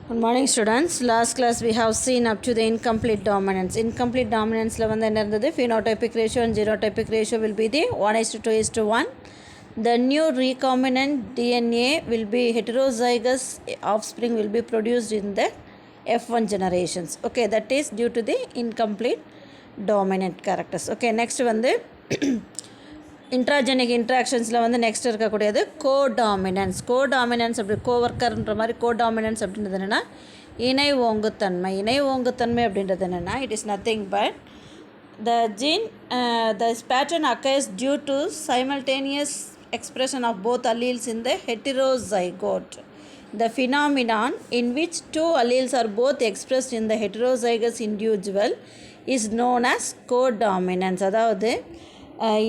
Good morning students. Last class we have seen up to the incomplete dominance. Incomplete dominance la வந்து என்ன இருந்தது? Phenotypic ratio and genotypic ratio will be the 1:2:1. The new recombinant DNA will be heterozygous offspring will be produced in the F1 generations. Okay, that is due to the incomplete dominant characters. Okay, next வந்து intragenic இன்ட்ராக்ஷன்ஸில் வந்து next இருக்கக்கூடியது codominance. Codominance அப்படி கோவர்க்கர்ன்ற மாதிரி codominance அப்படின்றது என்னென்னா இணை ஓங்குத்தன்மை. இணை ஓங்குத்தன்மை அப்படின்றது என்னென்னா it is nothing but the gene the pattern occurs due to simultaneous expression of both alleles in the heterozygote. The phenomenon in which two alleles are both expressed in the heterozygous individual is known as codominance. அதாவது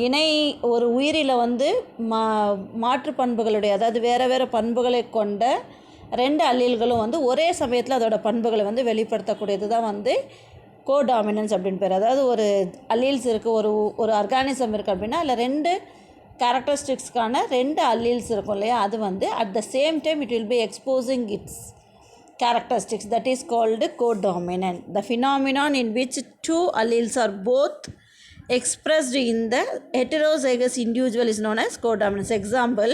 இணை ஒரு உயிரில் வந்து மாற்று பண்புகளுடைய அதாவது வேறு பண்புகளை கொண்ட ரெண்டு அல்லீல்களும் வந்து ஒரே சமயத்தில் அதோட பண்புகளை வந்து வெளிப்படுத்தக்கூடியது தான் வந்து கோடாமினன்ஸ் அப்படின்னு பேர். அதாவது ஒரு அல்லீல்ஸ் இருக்குது, ஒரு ஆர்கானிசம் இருக்குது அப்படின்னா அதில் ரெண்டு கேரக்டரிஸ்டிக்ஸ்க்கான ரெண்டு அல்லீல்ஸ் இருக்கும் இல்லையா, அது வந்து at the same time it will B exposing it's characteristics, that is called codominant. The phenomenon in which two alleles are both expressed in the heterozygous individual is known as codominance. Example,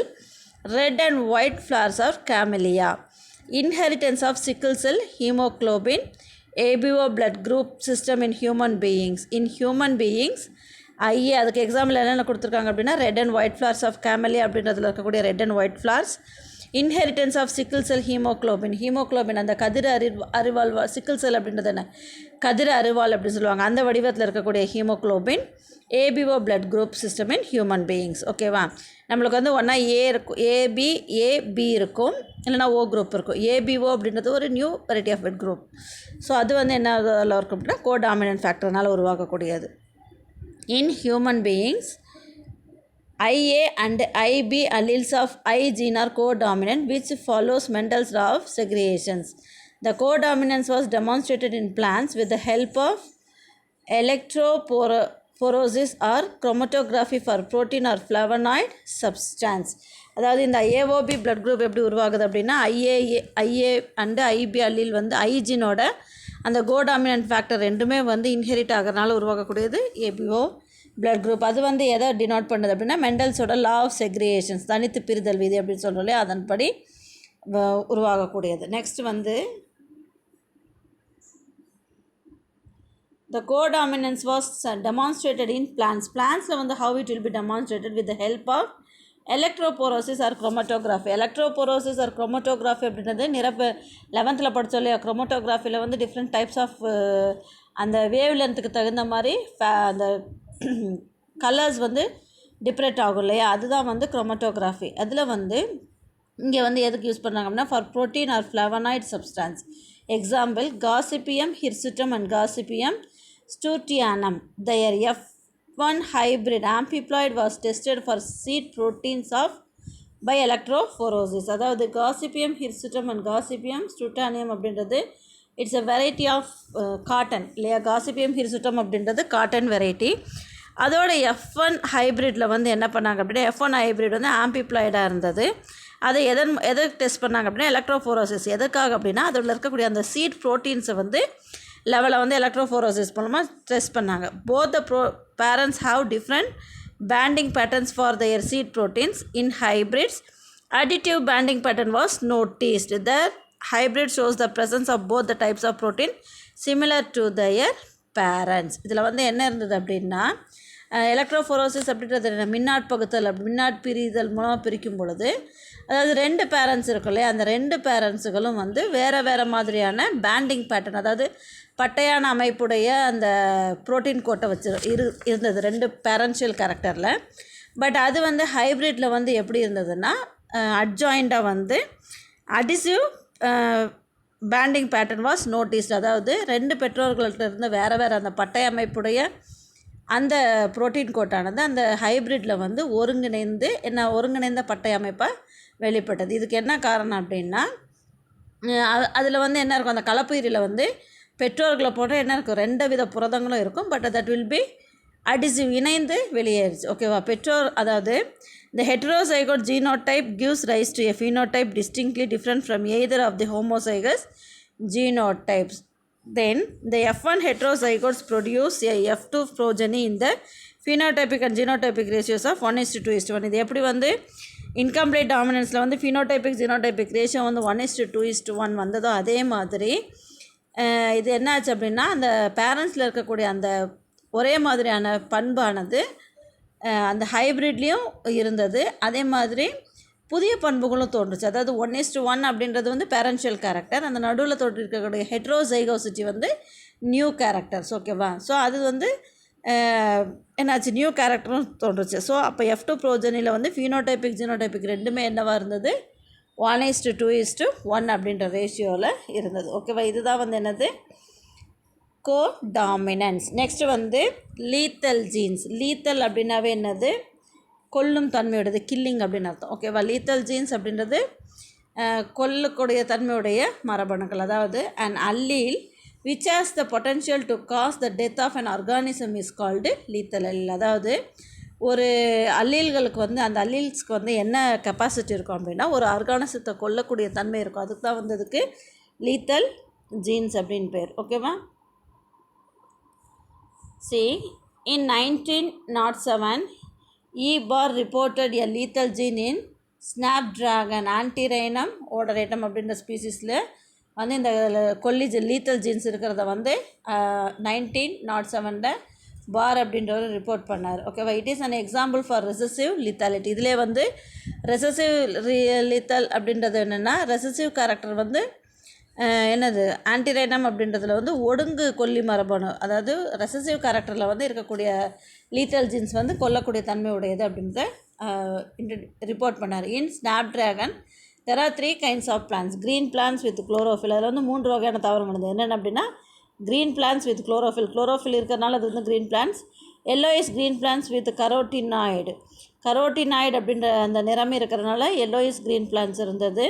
red and white flowers of camellia. Inheritance of sickle cell hemoglobin, ABO blood group system in human beings. In human beings அதுக்கு example என்னென்ன கொடுத்துருக்காங்க அப்படின்னா red and white flowers of camellia அப்படின்றதுல இருக்கக்கூடிய red and white flowers. Inheritance of sickle cell haemoglobin அந்த கதிர அருவாள் சிக்கிள் செல் அப்படின்றது என்ன கதிர அருவாள் அப்படின்னு சொல்லுவாங்க, அந்த வடிவத்தில் இருக்கக்கூடிய haemoglobin. ABO blood group system in human beings. ஓகேவா, நம்மளுக்கு வந்து ஒன்றா ஏ இருக்கும், ஏபி இருக்கும், இல்லைனா ஓ குரூப் இருக்கும். ஏபிஓ அப்படின்றது ஒரு new variety of blood group. So அது வந்து என்ன இருக்கும் அப்படின்னா கோடாமினன்ட் ஃபேக்டர்னால் உருவாக்கக்கூடியது. In human beings, IA and IB alleles of I gene are codominant, which follows Mendel's law of segregations. The codominance was demonstrated in plants with the help of electrophoresis or chromatography for protein or flavonoid substance. அதாவது இந்த AOB blood group எப்படி உருவாகுது அப்படின்னா IA and IP allele வந்து ஐஜினோட அந்த கோடாமினன்ட் factor ரெண்டுமே வந்து inherit ஆகிறதுனால உருவாக்கக்கூடியது ஏபிஓ பிளட் குரூப். அது வந்து எதை டினோட் பண்ணுது அப்படின்னா மெண்டல்ஸோட லா ஆஃப் செக்ரிகேஷன்ஸ், தனித்து பிரிதல் விதி அப்படின்னு சொல்கிறோம்லே, அதன்படி உருவாகக்கூடியது. நெக்ஸ்ட் வந்து the codominance was demonstrated in plants. Plantsல வந்து how it will be demonstrated with the help of electrophoresis or chromatography. electrophoresis or chromatography அப்படின்றது 11th படித்தோம் இல்லையா, chromatographyல வந்து டிஃப்ரெண்ட் டைப்ஸ் ஆஃப் அந்த வேவ் லென்த்துக்கு தகுந்த மாதிரி அந்த கலர்ஸ் வந்து டிஃப்ரெண்ட் ஆகும் இல்லையா, அதுதான் வந்து chromatography. அதில் வந்து இங்கே வந்து எதுக்கு யூஸ் பண்ணுறாங்க அப்படின்னா for protein or flavonoid substance. Example, Gossypium hirsutum and Gossypium sturtianum. their F1 hybrid amphiploid was tested for seed proteins by electrophoresis. அதாவது காசிபியம் ஹிர்சுட்டம் அண்ட் காசிபியம் ஸ்டூட்டானியம் அப்படின்றது it's a variety of cotton இல்லையா. Gossypium hirsutum அப்படின்றது cotton variety. அதோட F1 ஹைப்ரிட்டில் வந்து என்ன பண்ணாங்க அப்படின்னா F1 ஹைப்ரிட் வந்து ஆம்பிப்ளாய்டாக இருந்தது. அதை எதை டெஸ்ட் பண்ணாங்க அப்படின்னா எலக்ட்ரோஃபோரோசிஸ். எதுக்காக அப்படின்னா அதில் இருக்கக்கூடிய அந்த சீட் ப்ரோட்டீன்ஸை வந்து லெவலில் வந்து எலக்ட்ரோஃபோரோசிஸ் மூலமாக டெஸ்ட் பண்ணாங்க. Both the parents have different banding patterns for their seed proteins. In hybrids, additive banding pattern was noticed. The hybrid shows the presence of both the types of protein similar to their parents. இதில் வந்து என்ன இருந்தது அப்படின்னா electrophoresis அப்படின்றது மின்னாட்பகுத்தல் மின்னாட்பிரிதல் மூலமாக பிரிக்கும் பொழுது அதாவது ரெண்டு பேரண்ட்ஸ் இருக்கும் இல்லையா, அந்த ரெண்டு பேரண்ட்ஸுகளும் வந்து வேறு மாதிரியான பேண்டிங் பேட்டர்ன் அதாவது பட்டையான அமைப்புடைய அந்த ப்ரோட்டீன் கோட்டை இருந்தது ரெண்டு பேரன்ஷியல் கேரக்டரில். பட் அது வந்து ஹைப்ரிட்டில் வந்து எப்படி இருந்ததுன்னா அட்ஜாயிண்டாக வந்து adhesive banding pattern was noticed. அதாவது ரெண்டு பெற்றோர்கள்ட்ட இருந்து வேறு அந்த பட்டை அமைப்புடைய அந்த ப்ரோட்டீன் கோட்டானது அந்த ஹைப்ரிட்டில் வந்து ஒருங்கிணைந்த பட்டை அமைப்பாக வெளிப்பட்டது. இதுக்கு என்ன காரணம் அப்படின்னா அதில் வந்து என்ன இருக்கும், அந்த கலப்புயிரில் வந்து பெற்றோர்களை போட்டு என்ன இருக்கும், 2 வித புரதங்களும் இருக்கும். But that will B adhesive இணைந்து வெளியேறுச்சு. ஓகேவா? பெற்றோர் அதாவது the heterozygote genotype gives rise to a phenotype distinctly different from either of the homozygous genotypes. Then the F1 heterozygotes produce a F2 progeny in the phenotypic and genotypic ratios of 1:2:1. இது எப்படி வந்து incomplete டாமினன்ஸில் வந்து phenotypic ஜினோடைபிக் ratio வந்து 1:2:1 வந்ததோ அதே மாதிரி இது என்னாச்சு அப்படின்னா அந்த பேரண்ட்ஸில் இருக்கக்கூடிய அந்த ஒரே மாதிரியான பண்பானது அந்த ஹைப்ரிட்லேயும் இருந்தது. அதே மாதிரி புதிய பண்புகளும் தோன்றுச்சு. அதாவது 1:1 அப்படின்றது வந்து பேரன்ஷியல் கேரக்டர், அந்த நடுவில் தோன்றிருக்கக்கூடிய ஹெட்ரோசைகோசிட்டி வந்து நியூ கேரக்டர்ஸ். ஓகேவா? ஸோ அது வந்து என்னாச்சு, நியூ கேரக்டரும் தோன்றுச்சு. ஸோ அப்போ F2 ப்ரோஜனியில் வந்து ஃபீனோடைபிக் ஜீனோடைபிக் ரெண்டுமே என்னவாக இருந்தது, 1:2:1 அப்படின்ற ரேஷியோவில் இருந்தது. ஓகேவா? இதுதான் வந்து என்னது, கோடாமினன்ஸ். நெக்ஸ்ட்டு வந்து லீத்தல் ஜீன்ஸ். லீத்தல் அப்படின்னாவே என்னது, கொல்லும் தன்மையுடையது, கில்லிங் அப்படின்னு அர்த்தம். ஓகேவா? லீத்தல் ஜீன்ஸ் அப்படின்றது கொல்லக்கூடிய தன்மையுடைய மரபணுக்கள். அதாவது an allele which has the potential to cause the death of an organism is called lethal allele. அதாவது ஒரு அல்லீல்களுக்கு வந்து அந்த அல்லீல்ஸ்க்கு வந்து என்ன கெப்பாசிட்டி இருக்கும் அப்படின்னா ஒரு ஆர்கானிசத்தை கொல்லக்கூடிய தன்மை இருக்கும். அதுக்கு தான் வந்து அதுக்கு லீத்தல் ஜீன்ஸ் அப்படின்னு பேர். ஓகேவா? See, in 1907, E. Barr reported a lethal gene in snapdragon Antirrhinum odoratum அப்படின்ற ஸ்பீசிஸில் வந்து இந்த லீத்தல் ஜீன்ஸ் இருக்கிறத வந்து 1907 பார் அப்படின்றவர் ரிப்போர்ட் பண்ணார். ஓகேவா? It is an example for recessive lethality. இதிலே வந்து ரெசசிவ் லித்தல் அப்படின்றது என்னென்னா, ரெசசிவ் கேரக்டர் வந்து என்னது, ஆன்டிரைனம் அப்படின்றதுல வந்து ஒடுங்கு கொல்லி மரபணு, அதாவது ரெசசிவ் கேரக்டரில் வந்து இருக்கக்கூடிய லீத்தல் ஜீன்ஸ் வந்து கொல்லக்கூடிய தன்மை உடையது அப்படின்றத ரிப்போர்ட் பண்ணார். In snapdragon there are 3 kinds of plants. Green plants with chlorophyll. அதில் வந்து 3 வகையான தாவரம் இருந்தது. என்னென்ன அப்படின்னா, க்ரீன் பிளான்ஸ் வித் குளோரோஃபில் இருக்கிறனால அது வந்து green plants. Yellowish green plants with carotenoid அப்படின்ற அந்த நிறமே இருக்கிறனால எல்லோயிஸ் க்ரீன் பிளான்ஸ் இருந்தது.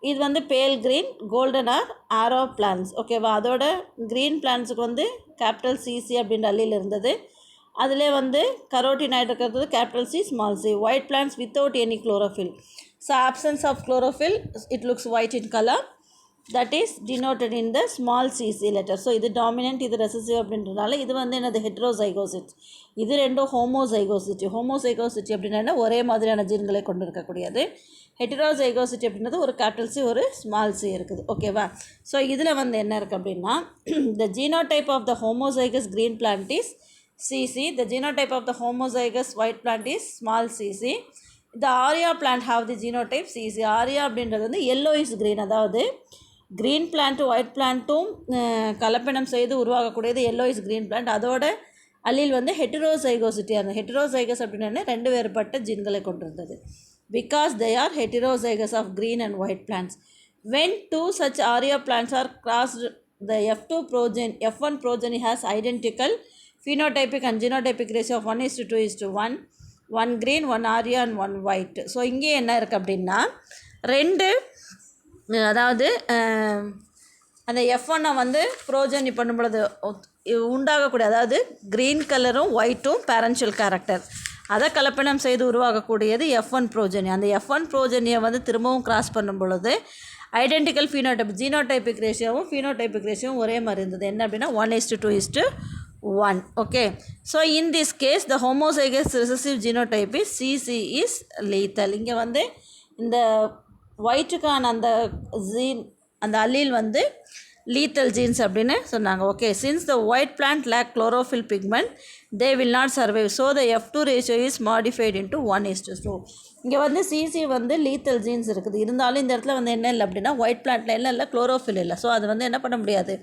இது வந்து பேல் க்ரீன், கோல்டன் ஆர் ஆரோ பிளான்ஸ். ஓகேவா? அதோட க்ரீன் பிளான்ஸுக்கு வந்து கேபிட்டல் சிசி அப்படின்ற அல்லில் இருந்தது. அதிலே வந்து கரோட்டினாய்டு இருக்கிறது capital C small C. White plants without any chlorophyll. So absence of chlorophyll, it looks white in colour, that is denoted in the small CC letter. So இது dominant, இது recessive அப்படின்றதுனால இது வந்து என்னது, ஹெட்ரோசைகோசிட்டி. இது ரெண்டும் ஹோமோசைகோசிட்டி அப்படின்னா ஒரே மாதிரியான ஜீன்களை கொண்டு இருக்கக்கூடியது. ஹெட்ரோசைகோசிட்டி அப்படின்றது ஒரு கேபிட்டல் சி ஒரு ஸ்மால் சி இருக்குது. ஓகேவா? ஸோ இதில் வந்து என்ன இருக்குது அப்படின்னா, the genotype of the homozygous green plant is CC, the genotype of the homozygous white plant is small cc. The aurea plant have the genotype Cc. Aurea அப்படின்றது வந்து எல்லோயிஸ் க்ரீன், அதாவது க்ரீன் பிளான்ட்டும் white பிளான்ட்டும் கலப்பினம் செய்து உருவாகக்கூடியது yellowish green plant. அதோட அல்லில் வந்து ஹெட்ரோசைகோசிட்டி. அந்த ஹெட்ரோசைகஸ் அப்படின்னா 2 வேறுபட்ட ஜீன்களை கொண்டிருந்தது. Because they are heterozygous of green and white plants. When 2 such aria plants are crossed, the F1 progeny has identical phenotypic and genotypic ratio of 1:2:1, 1 green, 1 aria and 1 white. So இங்கே என்ன இருக்குது அப்படின்னா, 2 அதாவது அந்த F1 வந்து progeny பண்ணும் பொழுது உண்டாகக்கூடிய, அதாவது க்ரீன் கலரும் ஒயிட்டும் பேரன்ஷியல் கேரக்டர், அதை கலப்பினம் செய்து உருவாகக்கூடியது F1 ப்ரோஜனி. அந்த F1 ப்ரோஜனியை வந்து திரும்பவும் கிராஸ் பண்ணும் பொழுது ஐடென்டிக்கல் ஜீனோடைபிக் ரேஷியோவும் ஃபீனோடைபிக் ரேஷியோவும் ஒரே மாதிரி இருந்தது. என்ன அப்படின்னா 1:2:1. Okay. So in this case the homozygous recessive genotype is CC is lethal. இங்கே வந்து இந்த ஒயிட்டுக்கான அந்த அல்லீல் வந்து lethal genes அப்படின்னு சொன்னாங்க. Okay. Since the white plant lack chlorophyll pigment they will not survive. So the F2 ratio is modified into 1:2. இங்கே வந்து CC வந்து லீத்தல் ஜீன்ஸ் இருக்குது. இருந்தாலும் இந்த இடத்துல வந்து என்ன இல்லை அப்படின்னா, ஒயிட் பிளான்ட்டில் என்ன இல்லை, குளோரோஃபில் இல்லை. ஸோ அது வந்து என்ன பண்ண முடியாது,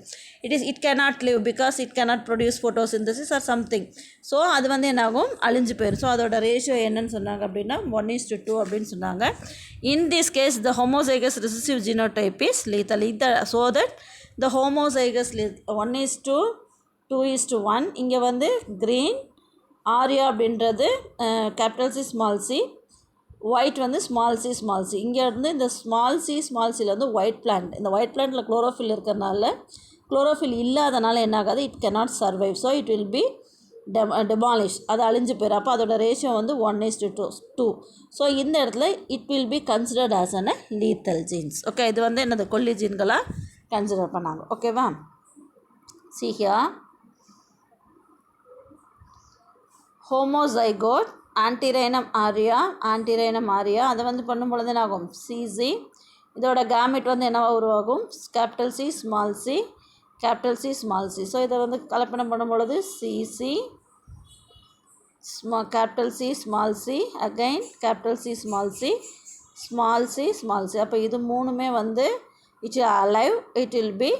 it cannot live because it cannot produce photosynthesis or something. So அது வந்து என்னாகும், அழிஞ்சு போயிடும். ஸோ அதோட ரேஷியோ என்னன்னு சொன்னாங்க அப்படின்னா 1:2 அப்படின்னு சொன்னாங்க. In this case the homozygous recessive genotype is lethal. So that the homozygous 1:2:1. இங்கே வந்து க்ரீன் ஆரியா அப்படின்றது capital C small C, white வந்து ஸ்மால் சி. இங்கே வந்து இந்த ஸ்மால் சியில் வந்து ஒயிட் பிளான்ட், இந்த ஒயிட் பிளான்ட்டில் குளோரோஃபில் இருக்கிறனால, குளோரோஃபில் இல்லாதனால என்ன ஆகாது, it cannot survive. So it will be demolish, அது அழிஞ்சு போயிடும். அப்போ அதோட ரேஷியோ வந்து 1:2. ஸோ இந்த இடத்துல it will be considered as an lethal jeans. Okay, இது வந்து என்னது கொல்லி ஜீன்களாக கன்சிடர் பண்ணாங்க. ஓகேவா? see here, ஹோமோசைகோட் ஆன்டிரைனம் ஆரியா அதை வந்து பண்ணும்பொழுது என்ன ஆகும்? சிசி. இதோட கேமெட் வந்து என்னவா உருவாகும்? Capital C small C. So இதை வந்து கலப்படம் பண்ணும்பொழுது CC capital C small c, again capital C small c. அப்போ இது மூணுமே வந்து it is alive, it will be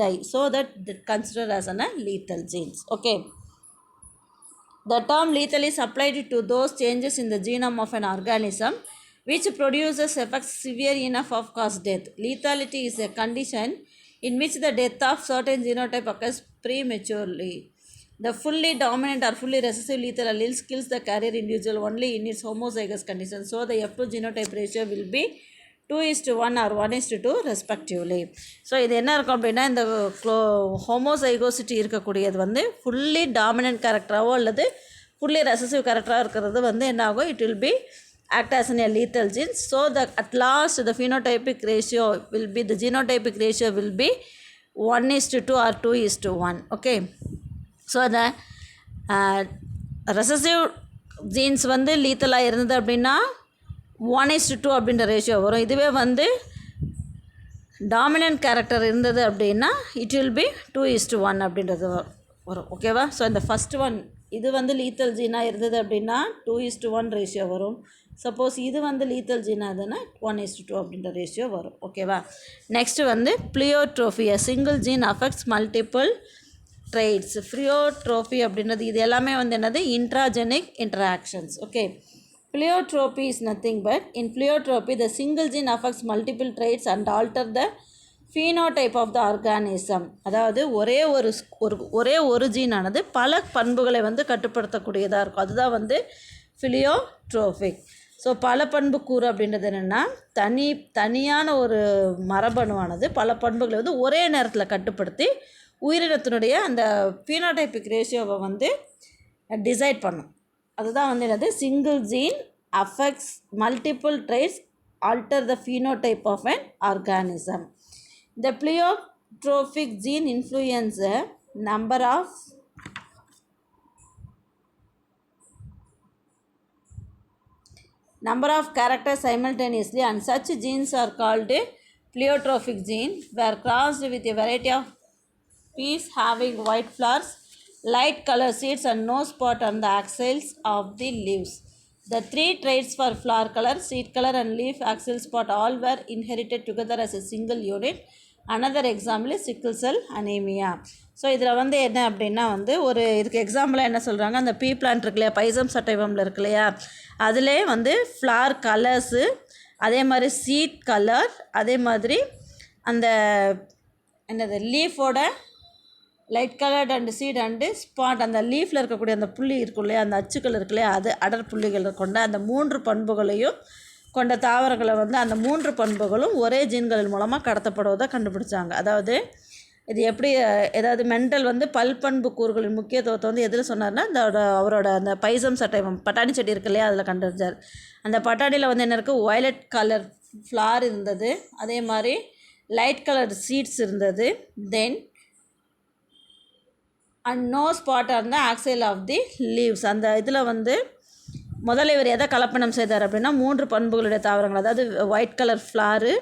die, so that considered as a lethal genes. Okay, the term lethal is applied to those changes in the genome of an organism which produces effects severe enough of cause death. Lethality is a condition in which the death of certain genotype occurs prematurely. The fully dominant or fully recessive lethal alleles kills the carrier individual only in its homozygous condition. So the F2 genotype ratio will be 2:1 or 1:2 respectively. So இது என்ன இருக்கும் அப்படின்னா, இந்த homozygosity இருக்கக்கூடியது வந்து fully dominant கேரக்டராகவோ அல்லது fully recessive கேரக்டராக இருக்கிறது வந்து என்ன ஆகும்? It will B act as a lethal gene. So that at last the phenotypic ratio will be, the genotypic ratio will be 1:2 or 2:1. Okay, so அந்த ரெசசிவ் ஜீன்ஸ் வந்து லீத்தலாக இருந்தது அப்படின்னா 1:2 அப்படின்ற ரேஷியோ வரும். இதுவே வந்து டாமினன்ட் கேரக்டர் இருந்தது அப்படின்னா இட் வில் பி 2:1 அப்படின்றது வரும். ஓகேவா? ஸோ இந்த ஃபஸ்ட் ஒன் இது வந்து லீத்தல் ஜீனாக இருந்தது அப்படின்னா 2:1 ரேஷியோ வரும். சப்போஸ் இது வந்து லீத்தல் ஜீனாக இருந்ததுன்னா 1:2 அப்படின்ற ரேஷியோ வரும். ஓகேவா? நெக்ஸ்ட்டு வந்து pleiotropy, single gene affects multiple traits. Pleiotropy அப்படின்றது இது எல்லாமே வந்து என்னது? Intragenic interactions. Okay, pleiotropy is nothing but, in pleiotropy the single gene affects multiple traits and alter the phenotype of the organism. அதாவது ஒரே ஒரு ஜீனானது பல பண்புகளை வந்து கட்டுப்படுத்தக்கூடியதாக இருக்கும். அதுதான் வந்து ப்ளியோட்ரோபிக். ஸோ பல பண்பு கூறு அப்படின்றது என்னென்னா, தனியான ஒரு மரபணுவானது பல பண்புகளை வந்து ஒரே நேரத்தில் கட்டுப்படுத்தி உயிரினத்தினுடைய அந்த phenotypic ரேஷியோவை வந்து டிசைட் பண்ணும். அதுதான் வந்து என்னது? Single gene affects multiple traits alter the phenotype of an organism. The pleiotrophic gene influence a number of characters simultaneously, and such genes are called pleiotrophic gene, were crossed with a variety of peas having white flowers, light color seeds and no spot on the axils of the leaves. The three traits for flower color, seed color and leaf axial spot all were inherited together as a single unit. Another example is sickle cell anemia. So இதில் வந்து என்ன அப்படின்னா வந்து ஒரு இதுக்கு எக்ஸாம்பிளாக என்ன சொல்கிறாங்க, அந்த பீ பிளான்ட் இருக்கு இல்லையா, பைசம் சட்டைவமில் இருக்கு இல்லையா, அதிலே வந்து ஃப்ளார் கலர்ஸு, அதே மாதிரி சீட் கலர், அதே மாதிரி அந்த என்னது லீஃபோட light coloured and seed and spot, அந்த லீஃபில் இருக்கக்கூடிய அந்த புள்ளி இருக்கும் இல்லையா, அந்த அச்சுக்கள் இருக்கு இல்லையா, அது அடர் புள்ளிகள் கொண்ட அந்த 3 பண்புகளையும் கொண்ட தாவரங்களை வந்து அந்த 3 பண்புகளும் ஒரே ஜீன்களின் மூலமாக கடத்தப்படுவதை கண்டுபிடிச்சாங்க. அதாவது இது எப்படி, ஏதாவது மெண்டல் வந்து பல்பண்பு கூறுகளின் முக்கியத்துவத்தை வந்து எதில் சொன்னார்னா, அவரோட அந்த பைசம் சட்டைவம் பட்டாணி செடி இருக்கு இல்லையா, அதில் கண்டுபிடிச்சார். அந்த பட்டாணியில் வந்து என்ன இருக்குது? வயலட் கலர் ஃப்ளார் இருந்தது, அதே மாதிரி லைட் கலர் சீட்ஸ் இருந்தது, then and no spot on the axil of the leaves. அந்த இதில் வந்து முதல்ல இவர் எதை கலப்பணம் செய்தார் அப்படின்னா 3 பண்புகளுடைய தாவரங்கள், அதாவது ஒயிட் கலர் ஃப்ளாரு,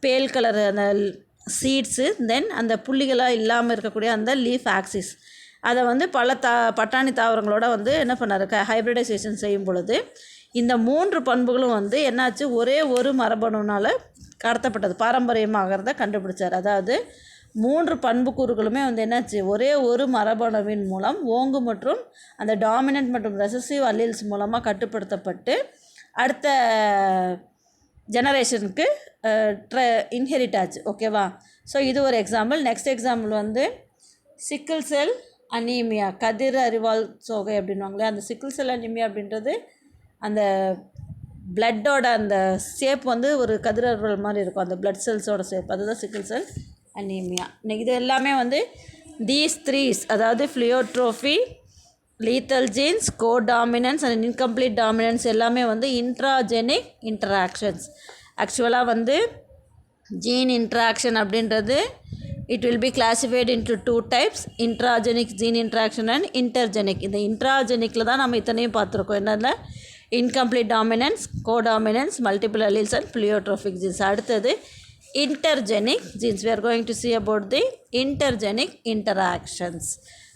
பேல் கலர் அந்த சீட்ஸு, தென் அந்த புள்ளிகளாக இல்லாமல் இருக்கக்கூடிய அந்த லீஃப் ஆக்சிஸ், அதை வந்து பல பட்டாணி தாவரங்களோட வந்து என்ன பண்ணார்? ஹைப்ரிடைசேஷன் செய்யும் பொழுது இந்த 3 பண்புகளும் வந்து என்னாச்சு? ஒரே ஒரு மரபணுனால் கடத்தப்பட்டது, பாரம்பரியமாகிறத கண்டுபிடிச்சார். அதாவது 3 பண்புக்கூறுகளுமே வந்து என்னாச்சு? ஒரே ஒரு மரபணுவின் மூலம் ஓங்கு மற்றும் அந்த டாமினன்ட் மற்றும் ரெசசிவ் அல்லீல்ஸ் மூலமாக கட்டுப்படுத்தப்பட்டு அடுத்த ஜெனரேஷனுக்கு இன்ஹெரிட் ஆச்சு. ஓகேவா? ஸோ இது ஒரு எக்ஸாம்பிள். நெக்ஸ்ட் எக்ஸாம்பிள் வந்து சிக்கிள் செல் அனீமியா, கதிர் அறிவால் சோகை அப்படின்வாங்களே, அந்த சிக்கிள் செல் அனீமியா அப்படின்றது அந்த பிளட்டோட அந்த ஷேப் வந்து ஒரு கதிர் அறிவால் மாதிரி இருக்கும், அந்த பிளட் செல்ஸோட ஷேப், அதுதான் சிக்கிள் செல் அனீமியா. இது எல்லாமே வந்து தீஸ் த்ரீஸ், அதாவது ப்ளியோட்ரோஃபி, lethal genes, codominance and incomplete dominance எல்லாமே வந்து இன்ட்ராஜெனிக் இன்டராக்ஷன்ஸ். ஆக்சுவலாக வந்து ஜீன் இன்ட்ராக்ஷன் அப்படின்றது it will be classified into two types, intragenic gene interaction and intergenic. இந்த இன்ட்ராஜெனிக்கில் தான் நம்ம இத்தனையும் பார்த்துருக்கோம். என்னென்ன incomplete dominance, codominance, multiple alleles and pleiotropic genes. அடுத்தது intergenic genes. We are going to see about the intergenic interactions.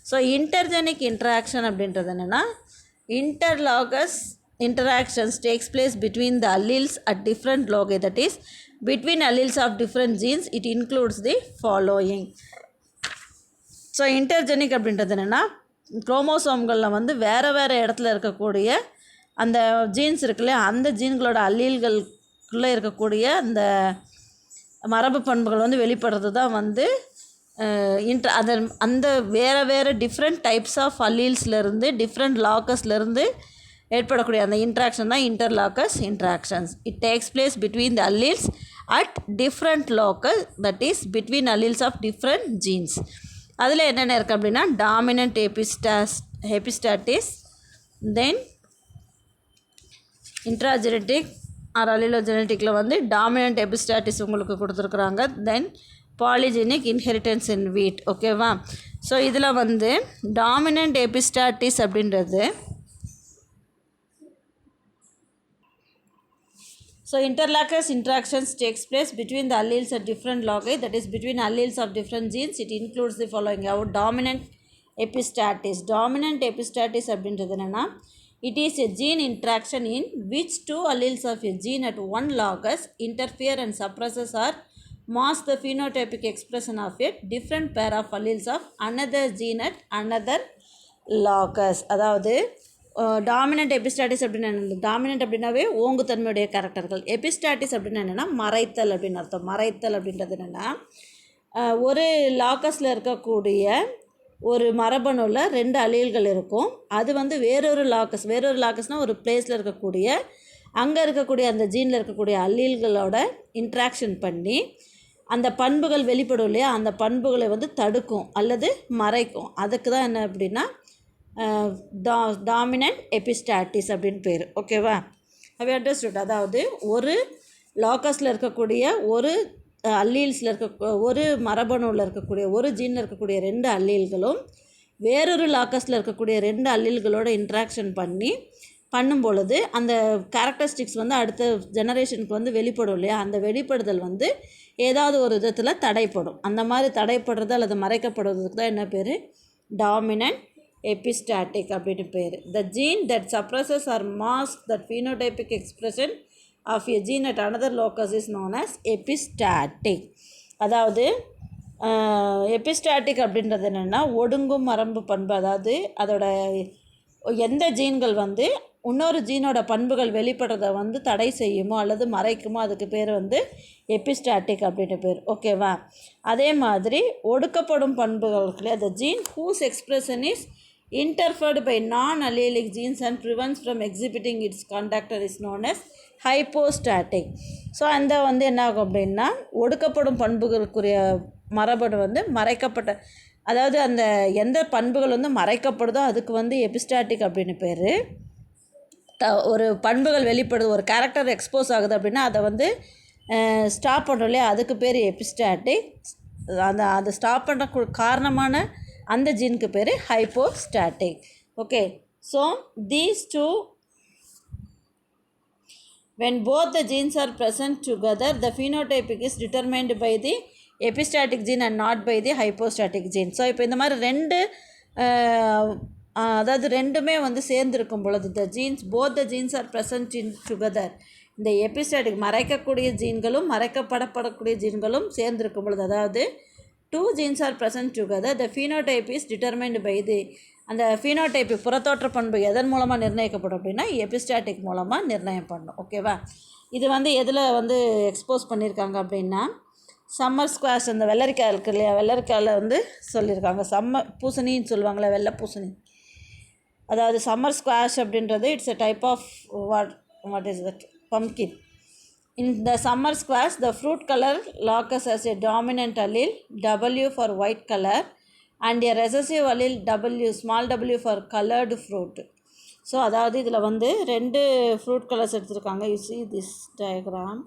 So intergenic interaction அப்படின்றது என்னென்னா இன்டர்லாகஸ் interactions takes place between the alleles at different loci, that is between alleles of different genes. It includes the following. So intergenic அப்படின்றது என்னென்னா குரோமோசோம்களில் வந்து வேறு வேறு இடத்துல இருக்கக்கூடிய அந்த ஜீன்ஸ் இருக்குல்ல, அந்த ஜீன்களோட அல்லீல்களுக்குள்ளே இருக்கக்கூடிய அந்த மரபு பண்புகள் வந்து வெளிப்படுறது தான் வந்து அந்த வேறு டிஃப்ரெண்ட் டைப்ஸ் ஆஃப் அல்லீல்ஸ்லேருந்து டிஃப்ரெண்ட் லாக்கஸ்லேருந்து ஏற்படக்கூடிய அந்த இன்ட்ராக்ஷன் தான் interlocus interactions. It takes place between the alleles at different locus, that is between alleles of different genes. அதில் என்னென்ன இருக்குது அப்படின்னா dominant epistasis, then intragenetic or அல்லிலோஜெனட்டிக்கில் வந்து டாமினன்ட் எபிஸ்டாட்டிஸ் உங்களுக்கு கொடுத்துருக்குறாங்க. தென் பாலிஜெனிக் இன்ஹெரிட்டன்ஸ் இன் வீட். ஓகேவா? ஸோ இதில் வந்து டாமினன்ட் எபிஸ்டாட்டிஸ் அப்படின்றது So interlocus interactions takes place between the alleles at different loci, that is between alleles of different genes. It includes the following. Our dominant epistatis. Dominant epistatis அப்படின்றது என்னன்னா it is a gene interaction in which two alleles of a gene at one locus interfere and suppresses or mask the phenotypic expression of a different pair of alleles of another gene at another locus. அதாவது dominant epistasis அப்படின்னு என்ன, dominant அப்படின்னாவே ஓங்குத்தன்மையுடைய கேரக்டர்கள். Epistasis அப்படின்னா என்னென்னா மறைத்தல் அப்படின்னு அர்த்தம். மறைத்தல் அப்படின்றது என்னென்னா ஒரு லாக்கஸில் இருக்கக்கூடிய ஒரு மரபணுவில் ரெண்டு அலீல்கள் இருக்கும். அது வந்து வேறொரு லாக்கஸ்னால் ஒரு பிளேஸில் இருக்கக்கூடிய அங்கே இருக்கக்கூடிய அந்த ஜீனில் இருக்கக்கூடிய அல்லீல்களோட இன்ட்ராக்ஷன் பண்ணி அந்த பண்புகள் வெளிப்படும் இல்லையா, அந்த பண்புகளை வந்து தடுக்கும் அல்லது மறைக்கும். அதுக்கு தான் என்ன அப்படின்னா டாமினன்ட் எபிஸ்டாட்டிஸ் அப்படின்னு பேர். ஓகேவா? அவை அண்டர்ஸ்டுட். அதாவது ஒரு லாக்கஸில் இருக்கக்கூடிய ஒரு அல்லீல்ஸில் ஒரு மரபணுவில் இருக்கக்கூடிய ஒரு ஜீனில் இருக்கக்கூடிய ரெண்டு அல்லீல்களும் வேறொரு லாக்கஸில் இருக்கக்கூடிய ரெண்டு அல்லீல்களோட இன்ட்ராக்ஷன் பண்ணும் பொழுது அந்த கேரக்டரிஸ்டிக்ஸ் வந்து அடுத்த ஜெனரேஷனுக்கு வந்து வெளிப்படும் இல்லையா, அந்த வெளிப்படுதல் வந்து ஏதாவது ஒரு விதத்தில் தடைப்படும். அந்த மாதிரி தடைப்படுறது அல்லது மறைக்கப்படுவதுக்கு தான் என்ன பேர் டாமினன்ட் எபிஸ்டாட்டிக் அப்படின்னு பேர். The gene that suppresses or mask that phenotypic expression of a gene at another locus is known as epistatic. அதாவது எபிஸ்டாட்டிக் அப்படின்றது என்னென்னா ஒடுங்கும் மரபு பண்பு. அதாவது அதோட எந்த ஜீன்கள் வந்து இன்னொரு ஜீனோட பண்புகள் வெளிப்படுறதை வந்து தடை செய்யுமோ அல்லது மறைக்குமோ அதுக்கு பேர் வந்து எபிஸ்டாட்டிக் அப்படின்னு பேர். ஓகேவா? அதே மாதிரி ஒடுக்கப்படும் பண்புகளுக்குள்ளே the gene whose expression is interfered by non-allelic genes and prevents from exhibiting its conductor is known as hypostatic. So அந்த வந்து என்ன ஆகும் அப்படின்னா ஒடுக்கப்படும் பண்புகளுக்குரிய மரபணு வந்து மறைக்கப்பட்ட, அதாவது அந்த எந்த பண்புகள் வந்து மறைக்கப்படுதோ அதுக்கு வந்து எபிஸ்டாட்டிக் அப்படின்னு பேர். ஒரு பண்புகள் வெளிப்படுது, ஒரு கேரக்டர் எக்ஸ்போஸ் ஆகுது அப்படின்னா அதை வந்து ஸ்டாப் பண்ணுறோம் இல்லையா, அதுக்கு பேர் எபிஸ்டாட்டிக். அதை ஸ்டாப் பண்ணுற காரணமான அந்த ஜீனுக்கு பேர் hypostatic. Okay, so these two when both the genes are present together the phenotypic is determined by the epistatic gene and not by the hypostatic gene. So இப்போ இந்த மாதிரி அதாவது ரெண்டுமே வந்து சேர்ந்துருக்கும் பொழுது both the genes are present in together, இந்த epistatic மறைக்கக்கூடிய ஜீன்களும் மறைக்கப்படக்கூடிய ஜீன்களும் சேர்ந்துருக்கும் பொழுது, அதாவது two genes are present together the phenotype is determined by the, அந்த ஃபீனோடைப்பு புறத்தோற்ற பண்பு எதன் மூலமாக நிர்ணயிக்கப்படும் அப்படின்னா எபிஸ்டாட்டிக் மூலமாக நிர்ணயம் பண்ணணும். ஓகேவா? இது வந்து எதில் வந்து எக்ஸ்போஸ் பண்ணியிருக்காங்க அப்படின்னா சம்மர் ஸ்குவாஷ், அந்த வெள்ளரிக்காய் இருக்கு இல்லையா, வெள்ளரிக்காயில் வந்து சொல்லியிருக்காங்க. பூசணின்னு சொல்லுவாங்களே, வெள்ளை பூசணி. அதாவது சம்மர் ஸ்குவாஷ் அப்படின்றது it's a type of what is that pumpkin. In the summer squash the fruit color locus as a dominant allele, W for white color, and a recessive allele W, small w for colored fruit. So அதாவது இதில் வந்து 2 fruit colours எடுத்திருக்காங்க. You see this diagram.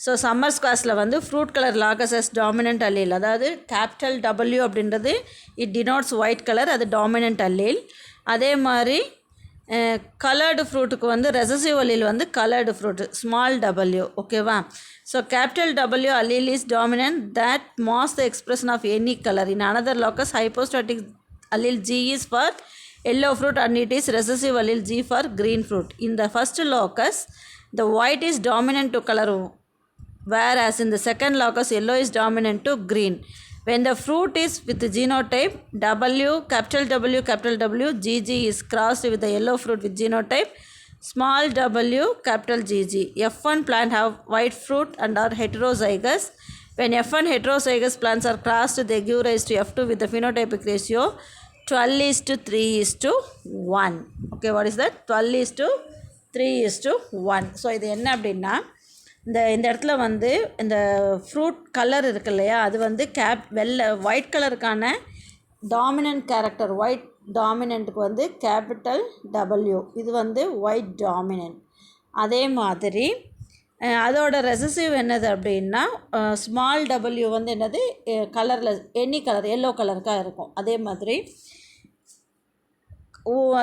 So summers கிளாஸில் வந்து fruit colour லாகஸஸ் dominant அல்லேல், அதாவது capital W அப்படின்றது it denotes white colour, அது dominant அல்லேல். அதே மாதிரி கலர்டு ஃப்ரூட்டுக்கு வந்து ரெசசிவ் அல்லேல் வந்து கலர்டு ஃப்ரூட்டு ஸ்மால் W. ஓகேவா? So capital W allele is dominant that masks the expression of any color. In another locus, hypostatic allele G is for yellow fruit and it is recessive allele G for green fruit. In the first locus, the white is dominant to color, whereas in the second locus, yellow is dominant to green. When the fruit is with the genotype W, capital W, GG is crossed with the yellow fruit with genotype small w, capital GG. F1 plant have white fruit and are heterozygous. When F1 heterozygous plants are crossed, they give rise to F2 with the phenotypic ratio 12:3:1. Okay, what is that? 12:3:1. So இது என்ன அப்படின்னா, இந்த இடத்துல வந்து இந்த fruit colour இருக்கு இல்லையா, அது வந்து ஒயிட் கலருக்கான டாமினன்ட் கேரக்டர், ஒயிட் டாமினண்ட்டுக்கு வந்து கேபிட்டல் W, இது வந்து ஒயிட் டாமினன்ட். அதே மாதிரி அதோட ரெசசிவ் என்னது அப்படின்னா ஸ்மால் W வந்து என்னது கலரில் எனி கலர் எல்லோ கலருக்காக இருக்கும். அதே மாதிரி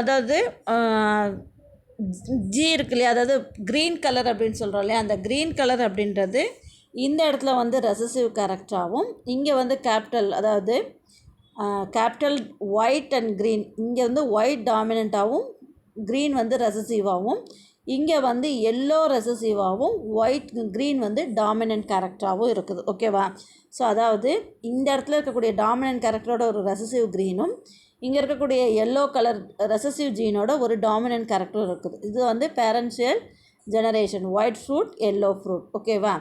அதாவது ஜி இருக்கு இல்லையா, அதாவது க்ரீன் கலர் அப்படின்னு சொல்கிறோம் இல்லையா, அந்த க்ரீன் கலர் அப்படின்றது இந்த இடத்துல வந்து ரெசசிவ் கேரக்டராகவும், இங்கே வந்து கேபிட்டல், அதாவது கேபிட்டல் ஒயிட் அண்ட் க்ரீன், இங்கே வந்து ஒயிட் டாமினண்ட்டாகவும் க்ரீன் வந்து ரெசசிவாகவும், இங்கே வந்து எல்லோ ரெசசிவாகவும் ஒயிட் க்ரீன் வந்து டாமினன்ட் கேரக்டராகவும் இருக்குது. ஓகேவா? ஸோ அதாவது இந்த இடத்துல இருக்கக்கூடிய டாமினன்ட் கேரக்டரோட ஒரு ரெசசிவ் க்ரீனும், இங்கே இருக்கக்கூடிய எல்லோ கலர் ரெசசிவ் ஜீனோட ஒரு டாமினன்ட் கேரக்டரும் இருக்குது. இது வந்து parental generation, white fruit, yellow fruit. ஓகேவா?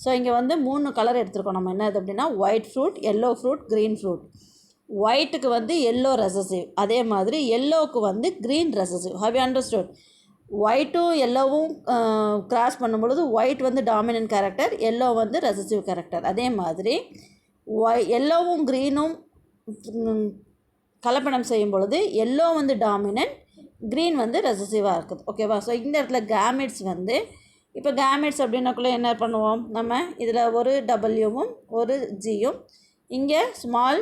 ஸோ இங்கே வந்து 3 கலர் எடுத்துருக்கோம் நம்ம. என்னது அப்படின்னா white fruit, yellow fruit, green fruit. ஒயிட்டுக்கு வந்து எல்லோ ரெசசிவ், அதே மாதிரி எல்லோவுக்கு வந்து green recessive. How you understood? ஒயிட்டும் எல்லோவும் கிராஸ் பண்ணும்பொழுது ஒயிட் வந்து டாமினன்ட் கேரக்டர், எல்லோ வந்து ரெசசிவ் கேரக்டர். அதே மாதிரி எல்லோவும் க்ரீனும் கலப்படம் செய்யும் பொழுது எல்லோ வந்து டாமினன்ட், க்ரீன் வந்து ரெசசிவாக இருக்குது. ஓகேவா? ஸோ இந்த இடத்துல கேமெட்ஸ் வந்து, இப்போ கேமெட்ஸ் அப்படின்னாக்குள்ளே என்ன பண்ணுவோம் நம்ம, இதில் ஒரு டபிள்யூவும் ஒரு ஜியும், இங்கே ஸ்மால்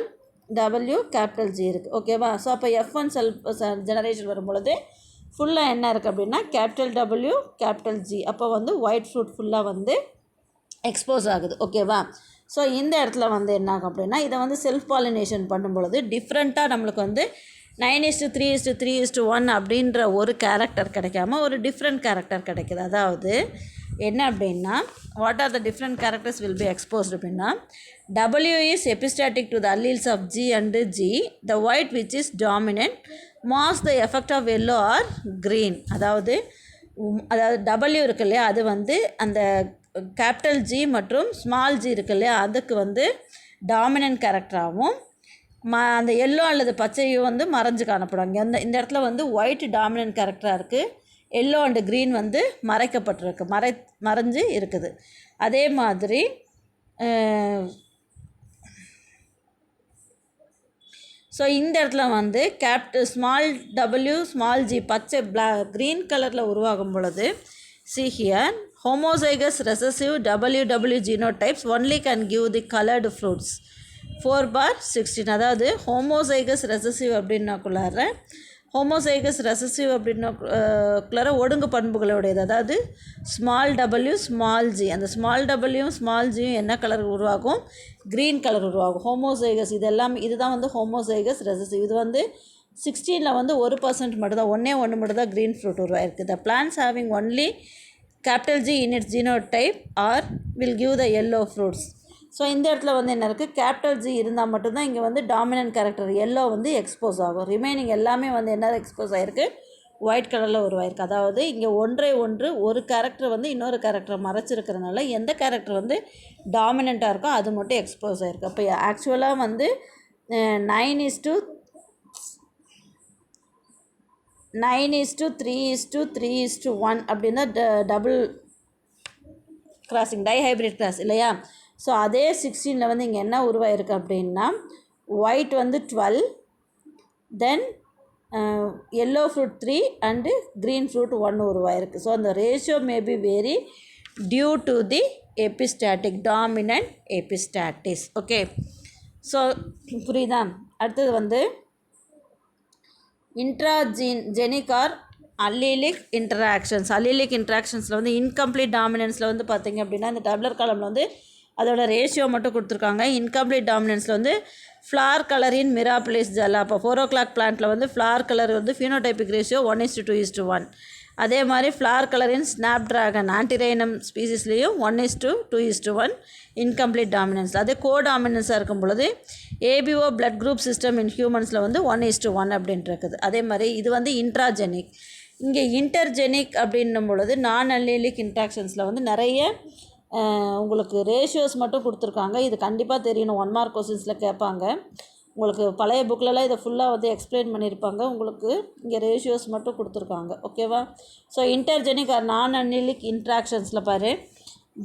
W, கேபிட்டல் G இருக்குது. ஓகேவா? ஸோ அப்போ F1 ஜெனரேஷன் வரும்பொழுது ஃபுல்லாக என்ன இருக்குது அப்படின்னா கேபிட்டல் W, கேபிட்டல் G. அப்போ வந்து ஒயிட் ஃப்ரூட் ஃபுல்லாக வந்து எக்ஸ்போஸ் ஆகுது. ஓகேவா? ஸோ இந்த இடத்துல வந்து என்ன ஆகும் அப்படின்னா, இதை வந்து செல்ஃப் பாலினேஷன் பண்ணும்பொழுது டிஃப்ரெண்ட்டாக நம்மளுக்கு வந்து 9:3:3:1 அப்படின்ற ஒரு கேரக்டர் கிடைக்காம ஒரு டிஃப்ரெண்ட் கேரக்டர் கிடைக்கிது. அதாவது என்ன அப்படின்னா, what are the different characters will be exposed அப்படின்னா, W is epistatic to the alleles of G and G. The white which is dominant masks the effect of yellow or green. அதாவது W இருக்கு இல்லையா, அது வந்து அந்த capital G மற்றும் small G இருக்கு இல்லையா, அதுக்கு வந்து டாமினன்ட் கேரக்டராகவும் அந்த எல்லோ அல்லது பச்சையும் வந்து மறைஞ்சு காணப்படும். இந்த இடத்துல வந்து ஒயிட் டாமினன்ட் கேரக்டராக இருக்குது, எல்லோ அண்டு க்ரீன் வந்து மறைக்கப்பட்டிருக்கு, மறைஞ்சு இருக்குது. அதே மாதிரி ஸோ இந்த இடத்துல வந்து ஸ்மால் W, ஸ்மால் G பச்சை க்ரீன் கலரில் உருவாகும் பொழுது see here homozygous recessive WW genotypes only can give the colored fruits 4/16. அதாவது ஹோமோசைகஸ் ரெசசிவ் அப்படின்னாக்குள்ளார ஹோமோசைகஸ் ரெசசிவ் அப்படின்னாக்குள்ளார ஒடுங்கு பண்புகளுடையது, அதாவது ஸ்மால் W, ஸ்மால் G. அந்த ஸ்மால் Wயும் ஸ்மால் Gயும் என்ன கலர் உருவாகும்? க்ரீன் கலர் உருவாகும். ஹோமோசைகஸ் இதுதான் வந்து ஹோமோசைகஸ் ரெசசிவ். இது வந்து 16ல் வந்து 1% மட்டும்தான், 1 மட்டும்தான் க்ரீன் ஃப்ரூட் உருவாயிருக்கு. The plants having only capital G in its genotype or will give the yellow fruits. So இந்த இடத்துல வந்து என்ன இருக்குது, கேபிட்டல் G இருந்தால் மட்டும்தான் இங்கே வந்து டாமினன்ட் கேரக்டர் எல்லோ வந்து எக்ஸ்போஸ் ஆகும். ரிமைனிங் எல்லாமே வந்து என்ன எக்ஸ்போஸ் ஆகிருக்கு? ஒயிட் கலரில் உருவாயிருக்கு. அதாவது இங்கே ஒரு கேரக்டர் வந்து இன்னொரு கேரக்டரை மறைச்சிருக்கிறதுனால எந்த கேரக்டர் வந்து டாமினண்ட்டாக இருக்கோ அது மட்டும் எக்ஸ்போஸ் ஆகிருக்கு. அப்போ ஆக்சுவலாக வந்து 9:3:3:1 அப்படின்னா கிராசிங் டைஹைப்ரிட் கிராஸ் இல்லையா. ஸோ அதே 16 வந்து இங்கே என்ன உருவாயிருக்கு அப்படின்னா ஒயிட் வந்து 12, then yellow fruit 3 and green fruit 1 உருவாயிருக்கு. ஸோ அந்த ratio maybe vary due to the epistatic dominant epistasis. Okay, so புரியுதா. அடுத்தது வந்து intragenic or allelic interactions. Allelic இன்ட்ராக்ஷன்ஸில் வந்து இன்கம்ப்ளீட் டாமினன்ஸில் வந்து பார்த்திங்க அப்படின்னா இந்த டேப்லர் காலமில் வந்து அதோட ரேஷியோ மட்டும் கொடுத்துருக்காங்க. இன்கம்ப்ளீட் டாமினன்ஸில் வந்து flower colour in Mirabilis jalapa. அப்போ 4 o'clock பிளான்ட்டில் வந்து ஃப்ளார் கலர் வந்து ஃபினோடைபிக் ரேஷியோ 1:2:1. அதே மாதிரி flower colour in snapdragon antirrhinum ஸ்பீசிஸ்லேயும் 1:2:1 இன்கம்ப்ளீட் டாமினன்ஸ். அதே கோ டாமினன்ஸாக இருக்கும் பொழுது ABO blood group system in ஹியூமன்ஸில் வந்து 1:1 அப்படின்ட்டு இருக்குது. அதே மாதிரி இது வந்து இன்ட்ராஜெனிக். இங்கே இன்டர்ஜெனிக் அப்படின்னும் பொழுது நான் அல்லீலிக் இன்ட்ராக்ஷன்ஸில் வந்து நிறைய உங்களுக்கு ரேஷியோஸ் மட்டும் கொடுத்துருக்காங்க. இது கண்டிப்பாக தெரியணும், 1 mark கொஸ்டின்ஸில் கேட்பாங்க. உங்களுக்கு பழைய புக்கிலலாம் இதை ஃபுல்லாக வந்து எக்ஸ்பிளைன் பண்ணியிருப்பாங்க. உங்களுக்கு இங்கே ரேஷியோஸ் மட்டும் கொடுத்துருக்காங்க. ஓகேவா. So intergenic or non allelic இன்ட்ராக்ஷன்ஸில் பாரு,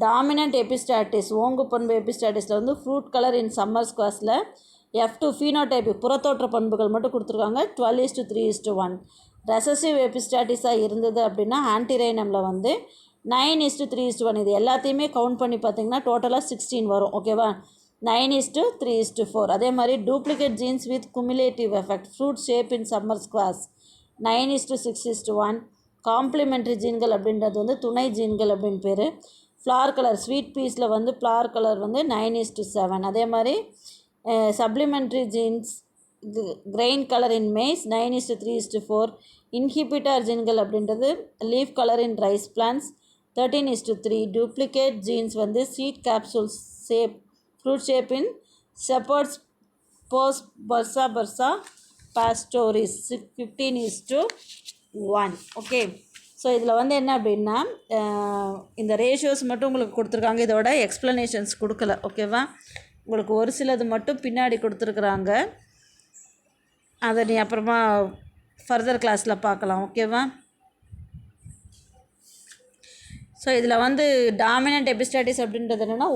டாமினன்ட் எபிஸ்டாட்டிஸ் ஓங்கு பண்பு எபிஸ்டாட்டிஸில் வந்து ஃப்ரூட் கலர் இன் சம்மர் ஸ்குவாஸில் F2 ஃபீனோடைபிக் புறத்தோற்ற பண்புகள் மட்டும் கொடுத்துருக்காங்க 12:3:1. ரெசசிவ் எபிஸ்டாட்டிஸாக இருந்தது அப்படின்னா ஆன்டிரைனமில் வந்து 9:3:1. இது எல்லாத்தையுமே கவுண்ட் பண்ணி பார்த்திங்கன்னா டோட்டலாக 16 வரும். ஓகேவா. 9:3:4. அதே மாதிரி duplicate genes with cumulative effect fruit shape in summer squash 9:6:1. Complementary ஜீன்கள் அப்படின்றது வந்து துணை ஜீன்கள் அப்படின்னு பேர். ஃப்ளார் கலர் ஸ்வீட் பீஸில் வந்து ஃப்ளார் கலர் வந்து 9:7. அதே மாதிரி supplementary genes grain colour in maize 9:3:4. Inhibitor ஜீன்கள் அப்படின்றது leaf colour in rice plants 13:3. Duplicate genes வந்து seed capsule shape fruit shape in shepherd's purse bursa pastoris 15:1. Okay, so இதில் வந்து என்ன அப்படின்னா இந்த ரேஷியோஸ் மட்டும் உங்களுக்கு கொடுத்துருக்காங்க. இதோட எக்ஸ்ப்ளனேஷன்ஸ் கொடுக்கல. ஓகேவா. உங்களுக்கு ஒரு சிலது மட்டும் பின்னாடி கொடுத்துருக்குறாங்க. அதை நீ அப்புறமா ஃபர்தர் கிளாஸில் பார்க்கலாம். ஓகேவா. ஸோ இதில் வந்து டாமினன்ட் எபிஸ்டாட்டிஸ் அப்படின்றது என்னென்னா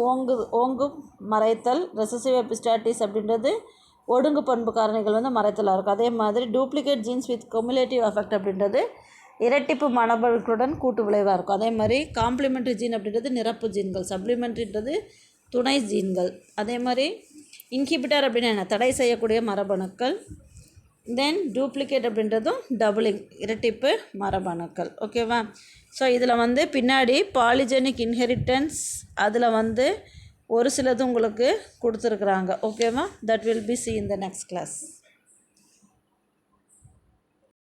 ஓங்கு மறைத்தல். ரெசசிவ் எபிஸ்டாட்டிஸ் அப்படின்றது ஒடுங்கு பண்பு காரணிகள் வந்து மறைத்தலாக இருக்கும். அதே மாதிரி duplicate genes with cumulative effect அப்படின்றது இரட்டிப்பு மரபணுக்களுடன் கூட்டு விளைவாக இருக்கும். அதே மாதிரி காம்ப்ளிமெண்ட்ரி ஜீன் அப்படின்றது நிரப்பு ஜீன்கள். சப்ளிமெண்ட்ரின்றது துணை ஜீன்கள். அதே மாதிரி இன்ஹிபிட்டார் அப்படின்னு என்ன, தடை செய்யக்கூடிய மரபணுக்கள். தென் டூப்ளிகேட் அப்படின்றதும் டபுளிங் இரட்டிப்பு மரபணுக்கள். ஓகேவா. ஸோ இதில் வந்து பின்னாடி பாலிஜெனிக் இன்ஹெரிட்டன்ஸ் அதில் வந்து ஒரு சிலது உங்களுக்கு கொடுத்துருக்குறாங்க. ஓகேவா. That will be see in the next class.